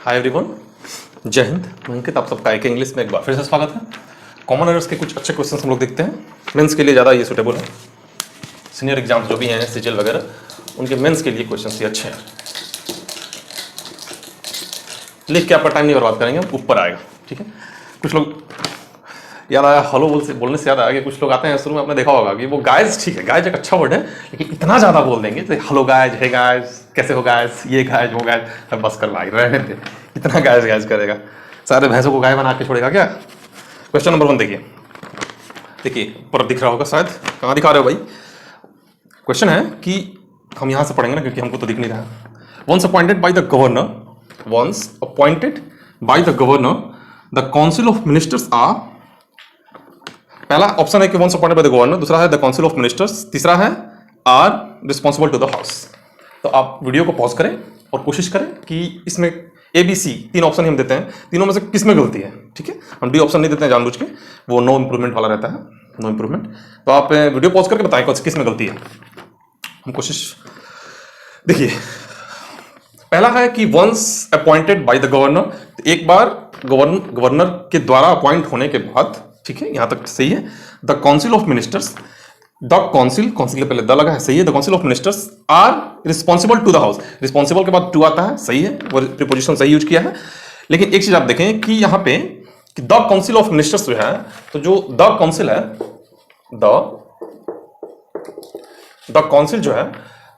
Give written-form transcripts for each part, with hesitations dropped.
Hi everyone, जय हिंद। मैं अंकित, आप सबका एक इंग्लिश में एक बार फिर से स्वागत है। कॉमन एरर्स के कुछ अच्छे क्वेश्चन हम लोग देखते हैं। मेंस के लिए ज़्यादा ये सूटेबल है। सीनियर एग्जाम्स जो भी हैं सीजीएल वगैरह, उनके मेंस के लिए क्वेश्चन ये अच्छे हैं। लिख के आपका टाइम नहीं बर्बाद करेंगे, ऊपर आएगा। ठीक है, कुछ लोग याद आया, हेलो बोलने से याद आया कि कुछ लोग आते हैं शुरू में, आपने देखा होगा कि वो गाइज, ठीक है गाइज एक अच्छा वर्ड है, लेकिन इतना ज़्यादा बोल देंगे तो हेलो गाइज, हे गाइज, कैसे हो गाइज, ये गाइज, वो गाइज। अब बस कर भाई, रहने दे, इतना गाइज गाइज करेगा, सारे भैंसों को गाय बना के छोड़ेगा क्या। क्वेश्चन नंबर 1 देखिए ऊपर दिख रहा होगा शायद, कहाँ दिखा रहे हो भाई। क्वेश्चन है कि हम यहाँ से पढ़ेंगे ना, क्योंकि हमको तो दिख नहीं रहा। Once appointed by the governor the council of ministers are. पहला ऑप्शन है कि once appointed by the governor, दूसरा है द काउंसिल ऑफ मिनिस्टर्स, तीसरा है are responsible to the house. तो आप वीडियो को पॉज करें और कोशिश करें कि इसमें ABC 3 ऑप्शन ही हम देते हैं, तीनों में से किस में गलती है। ठीक है, हम डी ऑप्शन नहीं देते हैं जानबूझ के, वो नो इंप्रूवमेंट वाला रहता है, नो इंप्रूवमेंट। तो आप वीडियो पॉज करके बताएं किस में गलती है। हम कोशिश देखिए, पहला है कि once appointed by the governor, एक बार गवर्नर के द्वारा अपॉइंट होने के बाद, ठीक है यहां तक सही है। The council of ministers, the council के पहले द लगा है, सही है। The council of ministers are responsible to the house, responsible के बाद टू आता है, सही है, वो प्रीपोजिशन सही यूज किया है। लेकिन एक चीज आप देखें कि यहां पे कि द काउंसिल ऑफ मिनिस्टर्स जो है, तो जो द काउंसिल है, द काउंसिल जो है,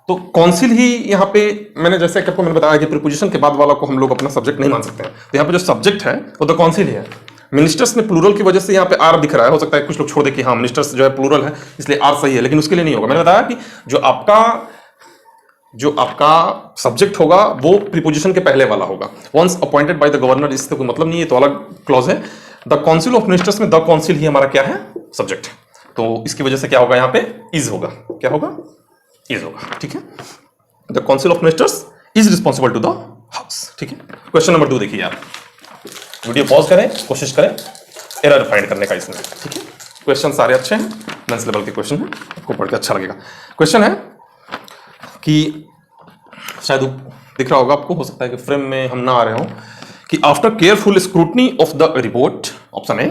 तो काउंसिल ही यहाँ पे मैंने जैसे आपको मैंने बताया कि प्रीपोजिशन के बाद वाला को हम लोग अपना सब्जेक्ट नहीं मान सकते हैं। तो यहाँ पे जो सब्जेक्ट है वो द काउंसिल ही है। मिनिस्टर्स में प्लूरल की वजह से यहाँ पे आर दिख रहा है, हो सकता है कुछ लोग छोड़ दे कि हाँ मिनिस्टर्स जो है प्लूरल है इसलिए आर सही है, लेकिन उसके लिए नहीं होगा। मैंने बताया कि जो आपका सब्जेक्ट होगा वो प्रीपोजिशन के पहले वाला होगा। Once appointed by the governor, इससे कोई मतलब नहीं है, तो अलग क्लॉज है। द काउंसिल ऑफ मिनिस्टर्स में द काउंसिल ही हमारा क्या है, सब्जेक्ट है। तो इसकी वजह से क्या होगा, यहाँ पे इज होगा, क्या होगा, इज होगा। ठीक है, the council of ministers is responsible to the house. ठीक है, क्वेश्चन नंबर 2 देखिए आप, वीडियो पॉज करें, कोशिश करें एरर फाइंड करने का इसमें। ठीक है, क्वेश्चन सारे अच्छे हैं, मेंस लेवल के क्वेश्चन हैं, आपको पढ़ के अच्छा लगेगा। क्वेश्चन है कि शायद दिख रहा होगा आपको, हो सकता है कि फ्रेम में हम ना आ रहे हो, कि after careful scrutiny of the report, option A,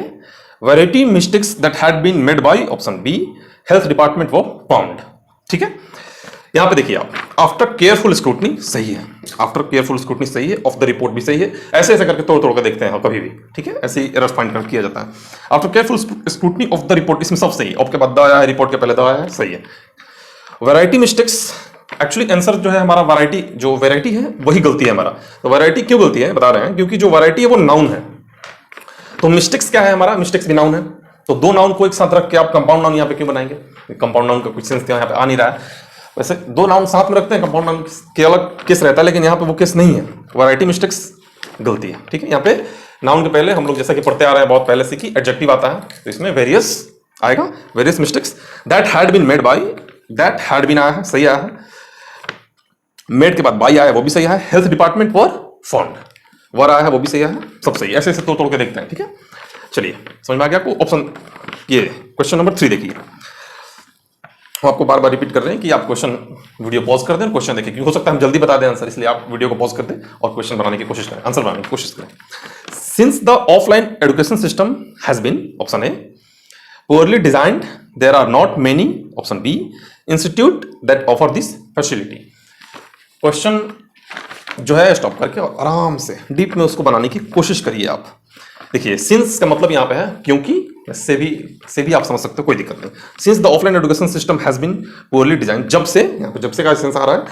variety mistakes that had been made by, option B, health department वो फाउंड। ठीक है, यहां पे देखिए आप, आफ्टर केयरफुल स्क्रूटनी सही है, आफ्टर केयरफुल स्क्रूटनी सही है, ऑफ द रिपोर्ट भी सही है, ऐसे ऐसे करके तोड़ कर देखते हैं कभी भी। ठीक है, ऐसे ही एरर फाइंड कर किया जाता है। After careful scrutiny of the report, इसमें सब सही है, ऑफ के बाद द आया है, रिपोर्ट के पहले द आया है, सही है। वैरायटी मिस्टेक्स, एक्चुअली आंसर जो है हमारा वैरायटी, जो वैरायटी है वही गलती है हमारा। तो वैरायटी क्यों गलती है बता रहे हैं, क्योंकि जो वैरायटी है वो नाउन है, तो मिस्टेक्स क्या है हमारा, मिस्टेक्स भी नाउन है। तो दो नाउन को एक साथ रख के आप कंपाउंड नाउन यहाँ पे क्यों बनाएंगे, कंपाउंड नाउन का कुछ सेंस यहाँ पे आ नहीं रहा है। वैसे दो नाउन साथ में रखते हैं, कंपाउंड नाउन के अलग केस रहता है, लेकिन यहाँ पे वो केस नहीं है, वैरायटी मिस्टेक्स गलती है। ठीक है, यहाँ पे नाउन के पहले हम लोग जैसा कि पढ़ते आ रहे हैं बहुत पहले से कि एडजेक्टिव आता है, तो इसमें वेरियस आएगा, various mistakes that had been made by, that had been आया है, सही आया है। मेड के बाद बाय आया है, वो भी सही है। हेल्थ डिपार्टमेंट वर फाउंड, वर आया है, वो भी सही है, सब सही है। ऐसे ऐसे तोड़ के देखते हैं। ठीक है, चलिए समझ में आ गया आपको। ऑप्शन ये क्वेश्चन नंबर 3 देखिए, हम आपको बार बार रिपीट कर रहे हैं कि आप क्वेश्चन वीडियो पॉज कर दें और क्वेश्चन देखें, क्योंकि हो सकता है हम जल्दी बता दें आंसर, इसलिए आप वीडियो को पॉज कर दें और क्वेश्चन बनाने की कोशिश करें, आंसर बनाने की कोशिश करें। Since the offline education system has been, option A, poorly designed, there are not many, option B, institute that offer this facility. Question जो है स्टॉप करके और आराम से डीप में उसको बनाने की कोशिश करिए आप। देखिए सिंस का मतलब यहाँ पे है क्योंकि, से भी आप समझ सकते हो, कोई दिक्कत नहीं। Since the offline education system has been poorly design, जब से, यहाँ पे जब से का सेंस आ रहा है,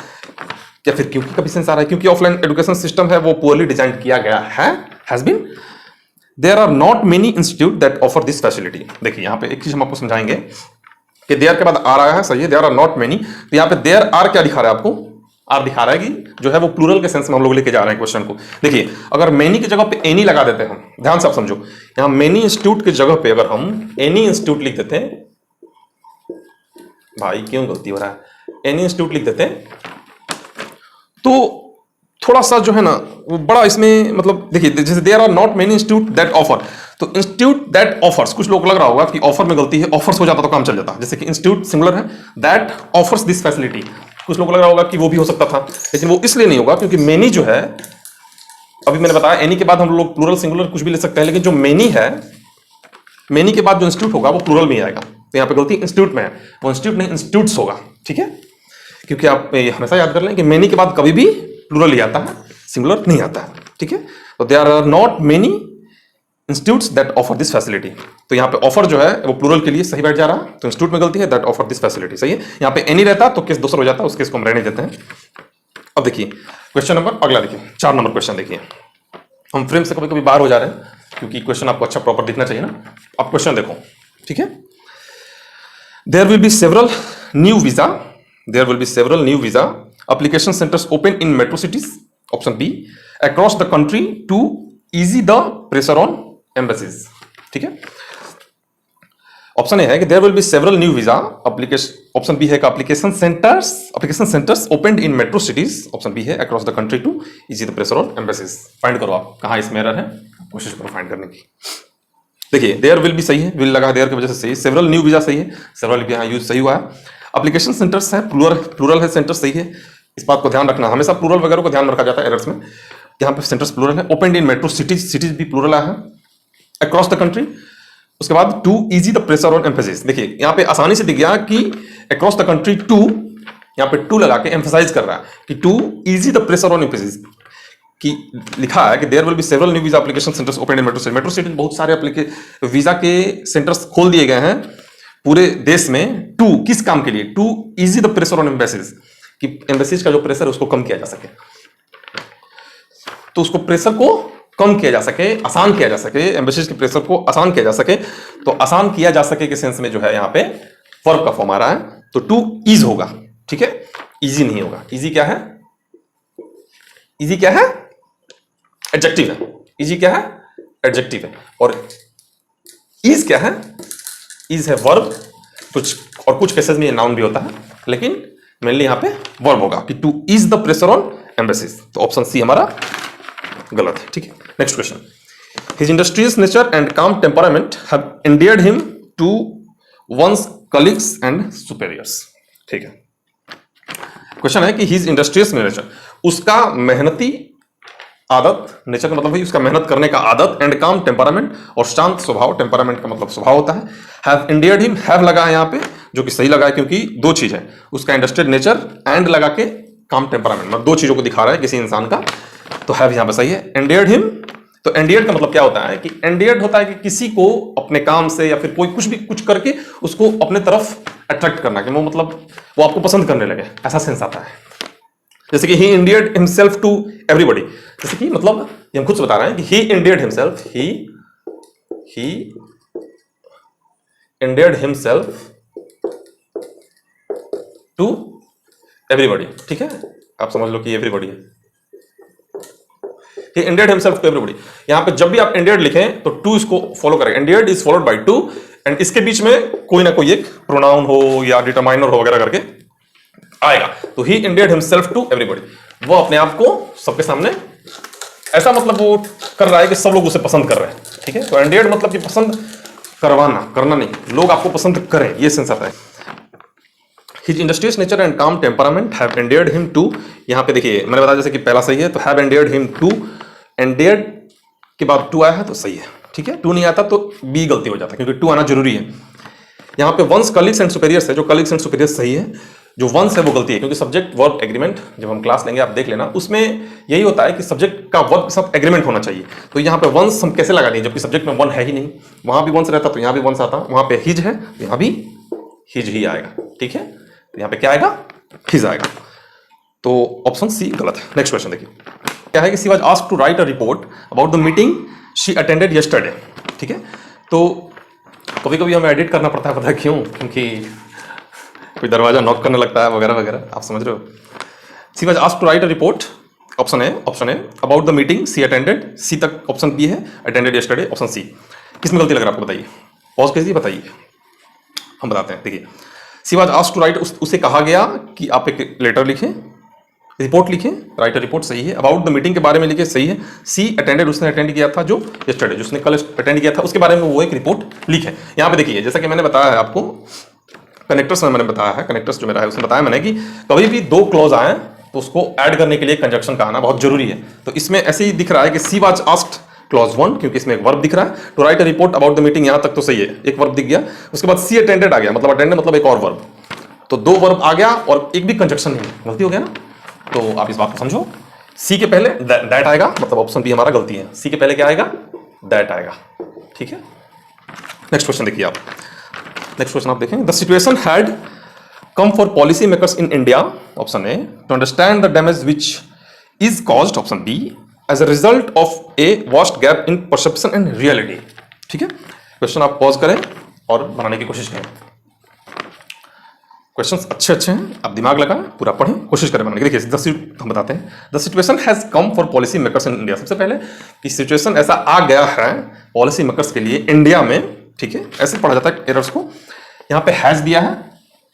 या फिर क्योंकि का भी सेंस आ रहा है, क्योंकि ऑफलाइन एजुकेशन सिस्टम है वो पोरली डिजाइन किया गया है, has been, there are not many institute that offer this facility. देखिए यहाँ पे एक चीज हम आपको समझाएंगे कि देयर के बाद आर आया है, सही है, देयर आर नॉट मेनी, तो यहाँ पे देयर आर क्या दिखा रहा है आपको, आर दिखा रहा है कि जो है वो प्लूरल के सेंस में हम लोग लेके जा रहे हैं क्वेश्चन को। देखिए अगर मेनी की जगह पे एनी लगा देते हैं हम, ध्यान से आप समझो, यहां मेनी इंस्टीट्यूट की जगह पे अगर हम एनी इंस्टीट्यूट लिख देते हैं, भाई क्यों गलती हो रहा है, एनी इंस्टीट्यूट लिख देते हैं, तो थोड़ा सा जो है ना वो बड़ा इसमें मतलब, देखिए जैसे there are not many institute that offer, तो इंस्टीट्यूट दैट ऑफर्स, कुछ लोग लग रहा होगा कि ऑफर में गलती है, ऑफर्स हो जाता तो काम चल जाता, जैसे कि इंस्टीट्यूट सिमिलर है, दैट ऑफर्स दिस फैसिलिटी, कुछ लोग लग रहा होगा कि वो भी हो सकता था, लेकिन वो इसलिए नहीं होगा क्योंकि मेनी जो है अभी मैंने बताया एनी के बाद हम लोग प्लूरल सिंगुलर कुछ भी ले सकते हैं, लेकिन जो मेनी है, मेनी के बाद जो इंस्टीट्यूट होगा वो प्लूरल में ही आएगा। तो यहाँ पे गलती इंस्टीट्यूट में है, वो इंस्टीट्यूट नहीं इंस्टीट्यूट्स होगा, ठीक है। क्योंकि आप हमेशा याद कर लें कि मेनी के बाद कभी भी प्लूरल ही आता है, सिंगुलर नहीं आता है, ठीक है। तो there are not many institutes that offer this facility. तो यहाँ पे ऑफर जो है वो प्लूरल के लिए सही बैठ जा रहा है, तो इंस्टीट्यूट में गलती है, दैट ऑफर दिस फैसिलिटी सही है। यहाँ पे एनी रहता तो केस दूसरा हो जाता, उस केस को हम रहने देते हैं। अब देखिए क्वेश्चन नंबर अगला, देखिए 4 नंबर क्वेश्चन देखिए। हम फ्रेम से कभी कभी बाहर हो जा रहे हैं क्योंकि क्वेश्चन आपको अच्छा प्रॉपर दिखना चाहिए ना। अब क्वेश्चन देखो, ठीक है। There will be several new visa, there will be several new visa application centers open in metro cities, option B, across the country to ease the pressure on embassies, ठीक है। Option A है कि there will be several new visa application, option B है कि application centres opened in metro cities, option B है across the country to easy the pressure on embassies. Find करो आप कहां इसमें एरर है, कोशिश करो फाइंड करने की। देखिए देयर विल भी सही है, विल लगा देयर की वजह से सही है, सेवरल न्यू वीजा सही है, सेवरल भी यहाँ यूज सही हुआ है। एप्लीकेशन सेंटर्स है, प्लूरल है, सेंटर सही है, इस बात को ध्यान रखना, हमेशा प्लूरल वगैरह को ध्यान रखा जाता है एरर्स में। यहाँ पे सेंटर्स प्लूरल है, opened in metro cities, cities भी प्लूरल है, अक्रॉस द कंट्री। उसके बाद to easy the pressure on emphasis, देखिए यहाँ पे आसानी से दिख गया कि अक्रॉस द कंट्री टू, यहाँ पे टू लगा के एम्फेसाइज कर रहा है कि to easy the pressure on emphasis, कि लिखा है कि there will be several new visa application centres open in metro city. Metro city में बहुत सारे वीजा के सेंटर्स खोल दिए गए हैं पूरे देश में, टू किस काम के लिए, to easy the pressure on embassies, कि एम्बेसीज का जो प्रेशर है उसको कम किया जा सके, तो उसको प्रेशर को कम किया जा सके, आसान किया जा सके, एम्बेसीज के प्रेशर को आसान किया जा सके। तो आसान किया जा सके के सेंस में जो है यहाँ पे वर्ब का फॉर्म आ रहा है, तो टू ईज होगा, ठीक है, इजी नहीं होगा। इजी क्या है, इजी क्या है, एडजेक्टिव है, इजी क्या है, एडजेक्टिव है, और ईज क्या है, इज है वर्ब, कुछ केसेस में ये नाउन भी होता है, लेकिन मेनली यहां पे वर्ब होगा कि to ease the pressure on embassies. तो ऑप्शन सी हमारा गलत है, ठीक है। Next question, his industrious nature and calm temperament have endeared him to one's colleagues and superiors, ठीक है। क्वेश्चन है कि हिज इंडस्ट्रियस नेचर, उसका मेहनती आदत, नेचर का मतलब है उसका मेहनत करने का आदत, एंड काम टेम्परामेंट, और शांत स्वभाव, टेम्परामेंट का मतलब स्वभाव होता है। हैव एंडियर्ड हिम, हैव लगा है यहाँ पे जो कि सही लगा है क्योंकि दो चीज है, उसका इंडस्ट्रियल नेचर, एंड लगा के काम टेम्परामेंट, मतलब दो चीजों को दिखा रहा है किसी इंसान का, तो हैव यहाँ पे सही है। एंडियर्ड हिम, तो एंडियर्ड का मतलब क्या होता है कि एंडियर्ड होता है कि किसी को अपने काम से या फिर कोई कुछ करके उसको अपने तरफ अट्रैक्ट करना, कि वो मतलब वो आपको पसंद करने लगे, ऐसा सेंस आता है। जैसे कि he endeared himself to everybody, जैसे कि मतलब ये हम खुद से बता रहे हैं कि he endeared himself, he endeared himself to everybody, ठीक है, आप समझ लो कि एवरीबॉडी है, he endeared himself to everybody. यहां पे जब भी आप इंडियर्ड लिखें तो टू इसको फॉलो करें, endeared is followed by to, and इसके बीच में कोई ना कोई एक प्रोनाउन हो या डिटरमाइनर हो वगैरह करके आएगा। तो ही इंडियर्ड हिमसेल्फ टू एवरीबॉडी, वो अपने आप को सबके सामने, ऐसा मतलब वो कर रहा है कि सब लोग उसे पसंद कर रहे हैं, ठीक है। तो इंडियर्ड मतलब कि पसंद करवाना, करना नहीं, लोग आपको पसंद करें, ये सेंस आता है। His industrious nature and calm temperament have endeared him to, यहाँ पे देखिए मैंने बताया जैसे कि पहला सही है, तो have endeared him to, endeared के बाद टू आया है तो सही है, ठीक है। टू नहीं आता तो बी गलती हो जाता है क्योंकि टू आना जरूरी है। यहाँ पे वंस कलीग्स एंड सुपेरियर्स है, जो कलीग्स एंड सुपेरियर्स सही है, जो वंस है वो गलती है, क्योंकि सब्जेक्ट वर्ब एग्रीमेंट जब हम क्लास लेंगे आप देख लेना, उसमें यही होता है कि सब्जेक्ट का वर्ब के साथ एग्रीमेंट होना चाहिए। तो यहाँ पे वंस हम कैसे लगा दें जबकि सब्जेक्ट में वन है ही नहीं, वहां भी वंस रहता तो यहाँ भी वंस आता, वहां पे हिज है तो यहाँ भी हिज ही आएगा, ठीक है। तो यहाँ पे क्या आएगा, हिज आएगा, तो ऑप्शन सी गलत है। नेक्स्ट क्वेश्चन देखिए, क्या है कि she was asked to write a report about the meeting she attended yesterday, ठीक है। तो कभी कभी हमें एडिट करना पड़ता है, पता है क्यों, क्योंकि कोई दरवाजा नॉक करने लगता है वगैरह वगैरह, आप समझ रहे हो। She was asked to write a report, option A about the meeting she attended, C तक ऑप्शन बी है, अटेंडेड यस्टरडे ऑप्शन सी। किसमें गलती लग रहा है आपको बताइए, पॉज कीजिए बताइए, हम बताते हैं। देखिए she was asked to write, उसे कहा गया कि आप एक लेटर लिखें, रिपोर्ट लिखें, राइट अ रिपोर्ट सही है, अबाउट द मीटिंग के बारे में लिखे सही है, सी अटेंडेड, उसने अटेंड किया था जो यस्टरडे, जिसने कल अटेंड किया था उसके बारे में वो एक रिपोर्ट लिखे। यहाँ पे देखिए जैसा कि मैंने बताया है आपको, कनेक्टर्स में मैंने बताया है, कनेक्टर्स जो मेरा है उसमें बताया मैंने कि कभी भी दो क्लॉज आए तो उसको ऐड करने के लिए कंजक्शन का आना बहुत जरूरी है। तो इसमें ऐसे ही दिख रहा है कि सी वाज आस्क्ड क्लॉज 1, क्योंकि इसमें एक वर्ब दिख रहा है, to write a report about the meeting, यहां तक तो सही है, एक वर्ब दिख गया। उसके बाद सी अटेंडेड आ गया, मतलब अटेंडेड मतलब एक और वर्ब, तो 2 वर्ब आ गया और एक भी कंजक्शन नहीं, गलती हो गया ना। तो आप इस बात को समझो, सी के पहले दैट आएगा, मतलब ऑप्शन बी हमारा गलती है, सी के पहले क्या आएगा, दैट आएगा, ठीक है। नेक्स्ट क्वेश्चन देखिए आप, नेक्स्ट क्वेश्चन आप देखें, the situation had come for policy makers in India, option A, to understand the damage which is caused, option B, as a result of a vast gap in perception and reality, ठीक है। Question आप pause करें और बनाने की कोशिश करें। Questions अच्छे हैं, आप दिमाग लगाएं, पूरा पढ़ें, कोशिश करें बनाने की। देखिए हम बताते हैं, the situation has come for policy makers in India. सबसे पहले कि सिचुएशन ऐसा आ गया है पॉलिसी मेकर्स के लिए इंडिया में, ठीक है, ऐसे पढ़ा जाता है एरर्स को। यहाँ पे हैज दिया है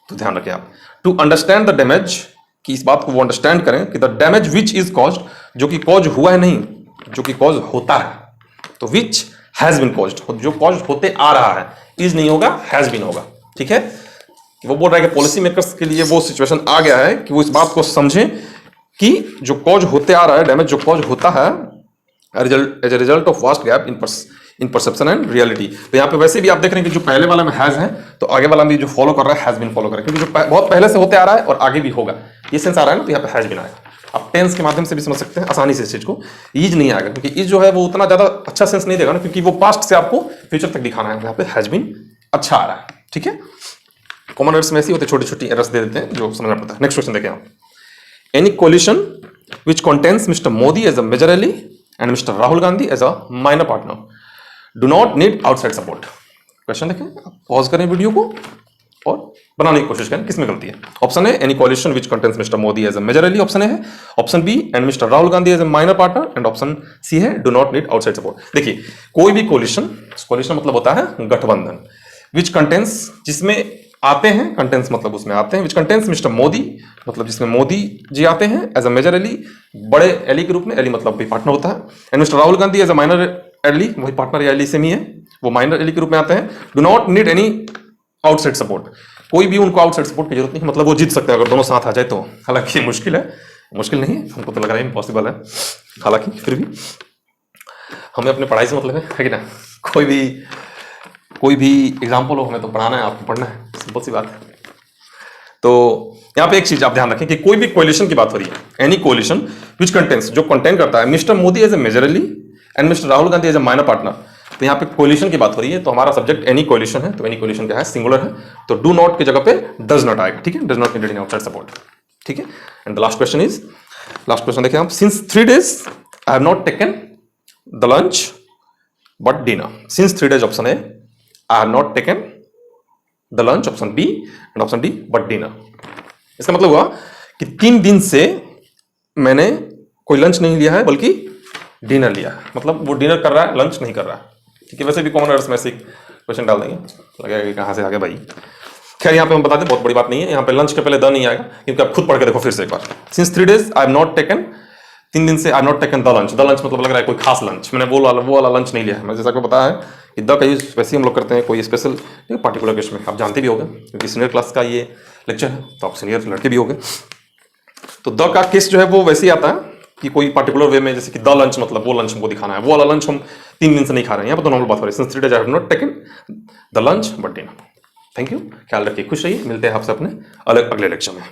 तो ध्यान रखें आप, टू अंडरस्टैंड द डैमेज, कि इस बात को वो अंडरस्टैंड करें कि the damage which is caused, जो कि कॉज हुआ है नहीं, जो कि कॉज होता है, तो विच हैज बीन कॉज्ड, जो कॉज होते आ रहा है, इज नहीं होगा, हैज बीन होगा, ठीक है। वो बोल रहा है कि पॉलिसी मेकर्स के लिए वो सिचुएशन आ गया है कि वो इस बात को समझें कि जो कॉज होते आ रहा है, डैमेज जो कॉज होता है as a result of vast gap in perception and reality. तो यहाँ पे वैसे भी आप देख रहे हैं कि जो पहले वाला में हैज है, तो आगे वाला भी जो फॉलो कर रहा है हैज बीन फॉलो कर रहा है, क्योंकि जो बहुत पहले से होते आ रहा है और आगे भी होगा, ये सेंस आ रहा है ना, तो यहाँ पे हैज बीन आएगा। आप टेंस के माध्यम से भी समझ सकते हैं आसानी से इस चीज को। ईज नहीं आएगा, क्योंकि ईज जो है वो उतना ज्यादा अच्छा सेंस नहीं देगा ना, क्योंकि वो पास्ट से आपको फ्यूचर तक दिखाना है। यहाँ पे हैज बीन अच्छा आ रहा है, ठीक है। कॉमन एरर्स में ऐसी होते, छोटी छोटी एरर्स दे देते हैं जो समझना पड़ता है। नेक्स्ट क्वेश्चन देखें आप, any coalition which contains mister Modi as a major ally and mister Rahul Gandhi as a minor partner do not need outside support. Question देखें, पॉज करें वीडियो को और बनाने की कोशिश करें किसमें गलती है। Option A, any coalition which contains mister Modi as a major ally, option A है। Option B, and mister Rahul Gandhi as a minor partner, and option C है, do not need outside support. देखिए, कोई भी कोलिशन मतलब होता है गठबंधन, विच कंटेन्स, जिसमें आते हैं, कंटेंट्स मतलब उसमें आते हैं, विच कंटेंट्स मिस्टर मोदी, मतलब जिसमें मोदी जी आते हैं एज अ मेजर एली, बड़े एली के रूप में, एली मतलब भी पार्टनर होता है, and mister Rahul Gandhi as a minor ally, वही पार्टनर या एली से ही है, वो माइनर एली के रूप में आते हैं। Do not need any outside support, कोई भी उनको आउटसाइड सपोर्ट की जरूरत नहीं, मतलब वो जीत सकते हैं अगर दोनों साथ आ जाए तो। हालांकि मुश्किल है, मुश्किल नहीं है, हमको तो लग रहा है इम्पॉसिबल है, हालांकि फिर भी हमें अपने पढ़ाई से मतलब है कि ना। कोई भी एग्जाम्पल हो, हमें तो पढ़ाना है, आपको पढ़ना है, सिंपल सी बात है। तो यहाँ पे एक चीज आप ध्यान रखें कि कोई भी कोलिशन की बात हो रही है, एनी कोलिशन विच कंटेंस, जो कंटेंट करता है mister Modi as a major ally and mister Rahul Gandhi as a minor partner, तो यहाँ पे कोलिशन की बात हो रही है, तो हमारा सब्जेक्ट एनी कोलिशन है, तो एनी कोलिशन क्या है, सिंगुलर है, तो डू नॉट की जगह पे डज नॉट आएगा, ठीक है, does not need any outside support, ठीक है। And the last question is, last question देखिए आप, since 3 days I have not taken the lunch but dinner, since 3 days option है, I have not taken the lunch, option B, and option D but dinner. इसका मतलब हुआ कि 3 दिन से मैंने कोई लंच नहीं लिया है बल्कि डिनर लिया है, मतलब वो डिनर कर रहा है, लंच नहीं कर रहा है, ठीक है। वैसे भी कॉमन एरर्स में से क्वेश्चन डाल देंगे, लगेगा कि कहाँ से आ गया भाई। खैर यहाँ पे हम बता दें, बहुत बड़ी बात नहीं है, यहाँ पे लंच के पहले द नहीं आएगा, क्योंकि आप खुद पढ़ के देखो फिर से एक बार। Since 3 days I have not taken, 3 दिन से I have not taken the lunch, the lunch मतलब लग रहा है कोई खास लंच, मैंने वो वाला लंच नहीं लिया है। मैं जैसा आपको पता है कि द का यूज वैसे हम लोग करते हैं कोई स्पेशल पार्टिकुलर केस में, आप जानते भी होंगे क्योंकि सीनियर क्लास का ये लेक्चर है, तो आप सीनियर लड़के भी होंगे। तो द का केस जो है वो वैसे ही आता है कि कोई पार्टिकुलर वे में, जैसे कि द लंच मतलब वो लंच हमको दिखाना है, वो वाला लंच हम 3 दिन से नहीं खा रहे हैं, यहाँ पर तो नॉर्मल बात हो रही है। Since 3 days I have not taken the lunch but dinner. Thank you, ख्याल रखिए, खुश रहिए, मिलते हैं आपसे अपने अगले लेक्चर में।